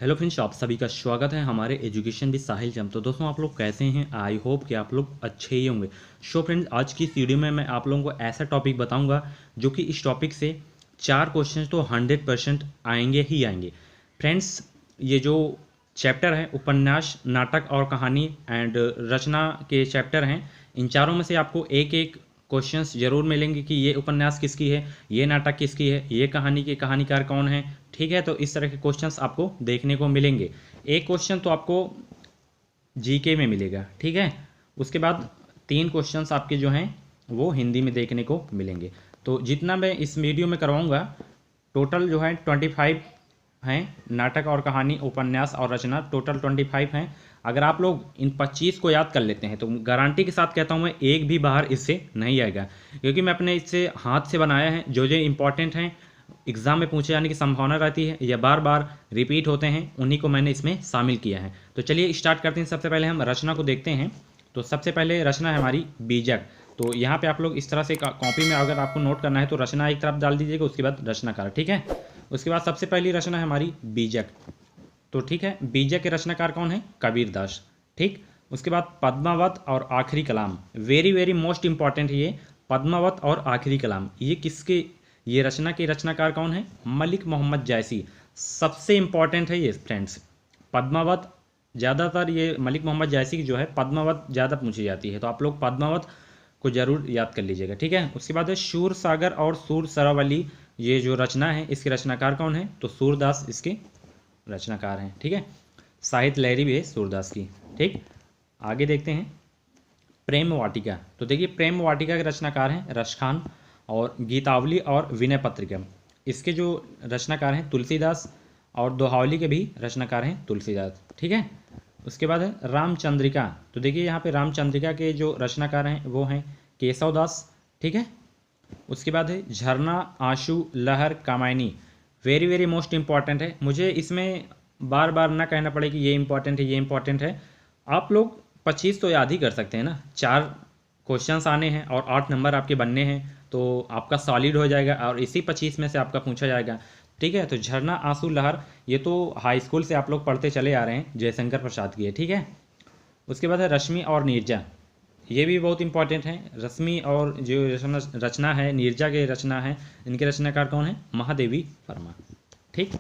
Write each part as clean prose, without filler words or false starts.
Hello friends, आप सभी का स्वागत है हमारे एजुकेशन विद साहिल जम। तो दोस्तों, आप लोग कैसे हैं? आई होप कि आप लोग अच्छे ही होंगे। सो फ्रेंड्स, आज की इस वीडियो में मैं आप लोगों को ऐसा टॉपिक बताऊंगा जो कि इस टॉपिक से 4 क्वेश्चन तो 100% आएंगे ही आएंगे। फ्रेंड्स, ये जो चैप्टर है उपन्यास, नाटक और कहानी एंड रचना के चैप्टर हैं, इन चारों में से आपको एक एक क्वेश्चंस जरूर मिलेंगे कि ये उपन्यास किसकी है, ये नाटक किसकी है, ये कहानी के कहानीकार कौन है। ठीक है, तो इस तरह के क्वेश्चंस आपको देखने को मिलेंगे। एक क्वेश्चन तो आपको जीके में मिलेगा, ठीक है। उसके बाद 3 क्वेश्चंस आपके जो हैं वो हिंदी में देखने को मिलेंगे। तो जितना मैं इस वीडियो में करवाऊंगा, टोटल जो है 25 हैं। नाटक और कहानी, उपन्यास और रचना टोटल 25 हैं। अगर आप लोग इन 25 को याद कर लेते हैं तो गारंटी के साथ कहता हूँ मैं, एक भी बाहर इससे नहीं आएगा, क्योंकि मैं अपने इससे हाथ से बनाया है। जो जो इंपॉर्टेंट हैं, एग्जाम में पूछे जाने की संभावना रहती है या बार बार रिपीट होते हैं, उन्हीं को मैंने इसमें शामिल किया है। तो चलिए स्टार्ट करते हैं। सबसे पहले हम रचना को देखते हैं। तो सबसे पहले रचना है हमारी बीजक। तो यहाँ पे आप लोग इस तरह से कॉपी में अगर आपको नोट करना है तो रचना एक तरफ डाल दीजिएगा, उसके बाद रचनाकार, ठीक है। उसके बाद सबसे पहली रचना है हमारी बीजक। तो ठीक है, बीजक के रचनाकार कौन है? कबीरदास, ठीक। उसके बाद पद्मावत और आखिरी कलाम, वेरी वेरी मोस्ट इंपॉर्टेंट है ये। पद्मावत और आखिरी कलाम, ये किसके, ये रचना के रचनाकार कौन है? मलिक मोहम्मद जायसी। सबसे इंपॉर्टेंट है ये फ्रेंड्स। पद्मावत ज़्यादातर, ये मलिक मोहम्मद जायसी की जो है पद्मावत ज़्यादा पूछी जाती है, तो आप लोग पद्मावत को जरूर याद कर लीजिएगा, ठीक है। उसके बाद है शूर सागर और सूर सरावली। ये जो रचना है इसके रचनाकार कौन है? तो सूरदास इसके रचनाकार हैं, ठीक है। साहित्य लहरी भी है सूरदास की, ठीक। आगे देखते हैं प्रेम वाटिका। तो देखिए, प्रेम वाटिका के रचनाकार हैं रसखान, और गीतावली और विनय पत्रिका इसके जो रचनाकार हैं तुलसीदास, और दोहावली के भी रचनाकार हैं तुलसीदास, ठीक है। उसके बाद है रामचंद्रिका। तो देखिए, यहाँ पे रामचंद्रिका के जो रचनाकार हैं वो हैं केशवदास, ठीक है। उसके बाद है झरना, आंसू, लहर, Kamayani. Very very most important है। मुझे इसमें बार बार ना कहना पड़े कि ये इंपॉर्टेंट है, ये इंपॉर्टेंट है। आप लोग 25 तो याद ही कर सकते हैं ना। 4 क्वेश्चंस आने हैं और 8 नंबर आपके बनने हैं, तो आपका सॉलिड हो जाएगा और इसी 25 में से आपका पूछा जाएगा, ठीक है। तो झरना, आंसू, लहर, ये तो हाई स्कूल से आप लोग पढ़ते चले आ रहे हैं, जयशंकर प्रसाद की है, ठीक है। उसके बाद है रश्मि और नीरजा। ये भी बहुत इंपॉर्टेंट है। रश्मि और जो रचना है, नीरजा के रचना है, इनके रचनाकार कौन है? महादेवी वर्मा, ठीक।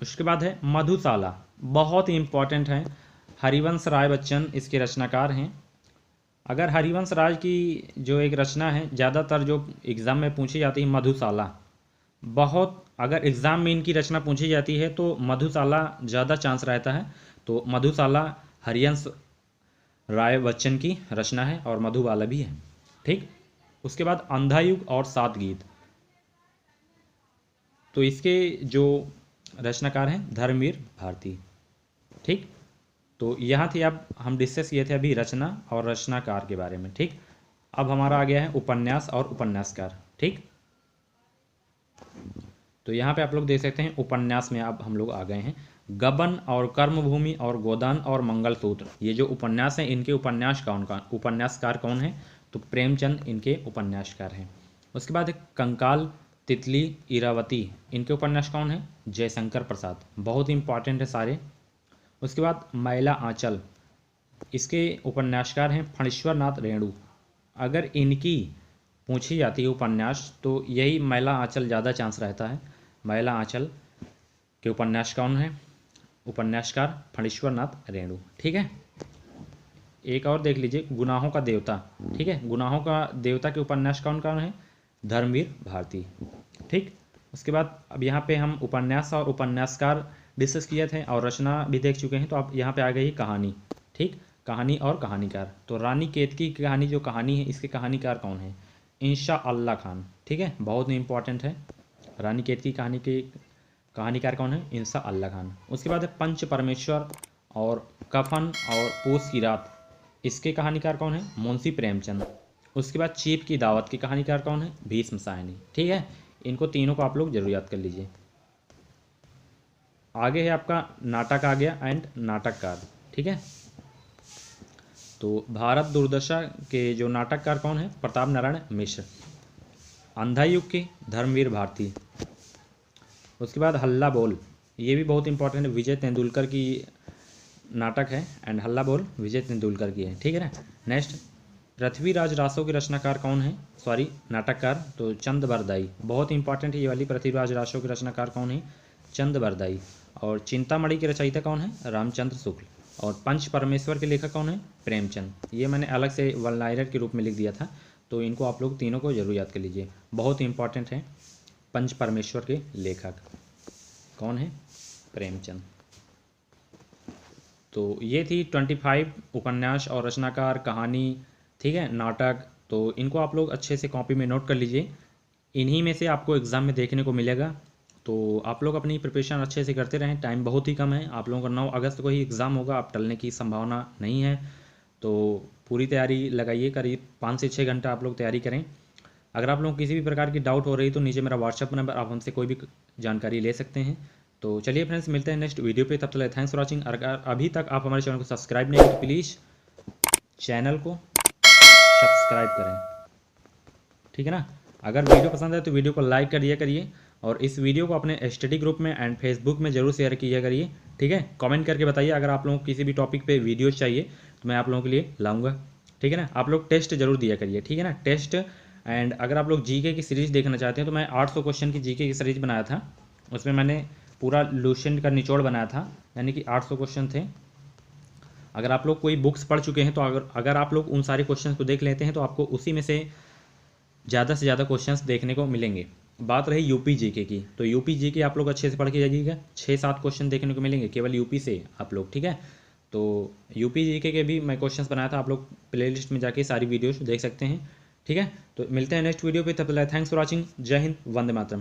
उसके बाद है मधुशाला, बहुत ही इंपॉर्टेंट है। हरिवंश राय बच्चन इसके रचनाकार हैं। अगर हरिवंश राय की जो एक रचना है, ज़्यादातर जो एग्ज़ाम में पूछी जाती है मधुशाला, बहुत, अगर एग्ज़ाम में इनकी रचना पूछी जाती है तो मधुशाला ज़्यादा चांस रहता है। तो मधुशाला हरिवंश राय बच्चन की रचना है और मधुबाला भी है, ठीक। उसके बाद अंधा युग और 7 गीत। तो इसके जो रचनाकार हैं धर्मवीर भारती, ठीक। तो यहाँ थी, अब हम डिस्कस किए थे अभी रचना और रचनाकार के बारे में, ठीक। अब हमारा आ गया है उपन्यास और उपन्यासकार, ठीक। तो यहाँ पे आप लोग देख सकते हैं उपन्यास में अब हम लोग आ गए हैं। गबन और कर्मभूमि और गोदान और मंगलसूत्र, ये जो उपन्यास हैं इनके उपन्यासकार कौन है? तो प्रेमचंद इनके उपन्यासकार हैं। उसके बाद कंकाल, तितली, इरावती, इनके उपन्यास कौन है? जयशंकर प्रसाद, बहुत इंपॉर्टेंट है सारे। उसके बाद मैला आंचल, इसके उपन्यासकार हैं फणीश्वर नाथ रेणु। अगर इनकी पूछी जाती है उपन्यास तो यही मैला आंचल ज़्यादा चांस रहता है। मैला आंचल के उपन्यास कौन है? उपन्यासकार फणीश्वर नाथ रेणु, ठीक है। एक और देख लीजिए, गुनाहों का देवता, ठीक है। गुनाहों का देवता के उपन्यास कौन कौन है? धर्मवीर भारती, ठीक। उसके बाद अब यहाँ पे हम उपन्यास और उपन्यासकार डिस्कस किए थे और रचना भी देख चुके हैं। तो अब यहाँ पे आ गई कहानी, ठीक। कहानी और कहानीकार, तो रानी केतकी की कहानी जो कहानी है, इसके कहानीकार कौन है? इंशा अल्लाह खान, ठीक है, बहुत ही इंपॉर्टेंट है। रानी केतकी कहानी के कहानीकार कौन है? इंशा अल्लाह खान। उसके बाद है पंच परमेश्वर और कफन और पूस की रात, इसके कहानीकार कौन है? मुंशी प्रेमचंद। उसके बाद चीप की दावत की कहानीकार कौन है? भीष्म साहनी, ठीक है। इनको तीनों को आप लोग जरूर याद कर लीजिए। आगे है आपका नाटक आ गया एंड नाटककार, ठीक है। तो भारत दुर्दशा के जो नाटककार कौन है? प्रताप नारायण मिश्र। अंधा युग के धर्मवीर भारती। उसके बाद हल्ला बोल, ये भी बहुत इंपॉर्टेंट है, विजय तेंदुलकर की नाटक है। एंड हल्ला बोल विजय तेंदुलकर की है, ठीक है ना। नेक्स्ट, पृथ्वीराज रासो के रचनाकार कौन है, सॉरी नाटककार, तो चंद बरदाई। बहुत इंपॉर्टेंट है ये वाली, पृथ्वीराज रासो के रचनाकार कौन है, चंद बरदाई। और चिंतामणि के रचयिता कौन है, रामचंद्र शुक्ल। और पंच परमेश्वर के लेखक कौन है, प्रेमचंद। ये मैंने अलग से वन लाइनर के रूप में लिख दिया था, तो इनको आप लोग तीनों को जरूर याद कर लीजिए, बहुत इंपॉर्टेंट है। पंच परमेश्वर के लेखक कौन है, प्रेमचंद। तो ये थी 25 उपन्यास और रचनाकार, कहानी, ठीक है, नाटक। तो इनको आप लोग अच्छे से कॉपी में नोट कर लीजिए, इन्हीं में से आपको एग्ज़ाम में देखने को मिलेगा। तो आप लोग अपनी प्रिपरेशन अच्छे से करते रहें, टाइम बहुत ही कम है, आप लोगों का 9 अगस्त को ही एग्ज़ाम होगा, आप टलने की संभावना नहीं है। तो पूरी तैयारी लगाइए, करीब 5 से 6 घंटा आप लोग तैयारी करें। अगर आप लोग किसी भी प्रकार की डाउट हो रही तो नीचे मेरा व्हाट्सअप नंबर, आप हमसे कोई भी जानकारी ले सकते हैं। तो चलिए फ्रेंड्स, मिलते हैं नेक्स्ट वीडियो पे, तब तक थैंक्स फॉर वॉचिंग। अगर अभी तक आप हमारे चैनल को सब्सक्राइब नहीं करें तो प्लीज़ चैनल को सब्सक्राइब करें, ठीक है ना। अगर वीडियो पसंद है तो वीडियो को लाइक कर दिया करिए, और इस वीडियो को अपने स्टडी ग्रुप में एंड फेसबुक में जरूर शेयर किया करिए, ठीक है। कमेंट करके बताइए अगर आप लोगों को किसी भी टॉपिक पे वीडियोस चाहिए तो मैं आप लोगों के लिए लाऊंगा, ठीक है ना। आप लोग टेस्ट जरूर दिया करिए, ठीक है ना, टेस्ट। एंड अगर आप लोग जीके की सीरीज़ देखना चाहते हैं तो मैं 800 क्वेश्चन की जीके की सीरीज़ बनाया था, उसमें मैंने पूरा लुसेंट का निचोड़ बनाया था, यानी कि 800 क्वेश्चन थे। अगर आप लोग कोई बुक्स पढ़ चुके हैं तो अगर आप लोग उन सारे क्वेश्चन को देख लेते हैं तो आपको उसी में से ज़्यादा से ज़्यादा क्वेश्चंस देखने को मिलेंगे। बात रही यूपी जीके की, तो यूपी जीके आप लोग अच्छे से पढ़ के जाइएगा, 6-7 क्वेश्चन देखने को मिलेंगे केवल यूपी से आप लोग, ठीक है। तो यूपी जीके के भी मैं क्वेश्चंस बनाया था, आप लोग प्लेलिस्ट में जाके सारी वीडियोस देख सकते हैं, ठीक है। तो मिलते हैं नेक्स्ट वीडियो पे, तब तक थैंक्स फॉर वॉचिंग। जय हिंद, वंदे मातरम।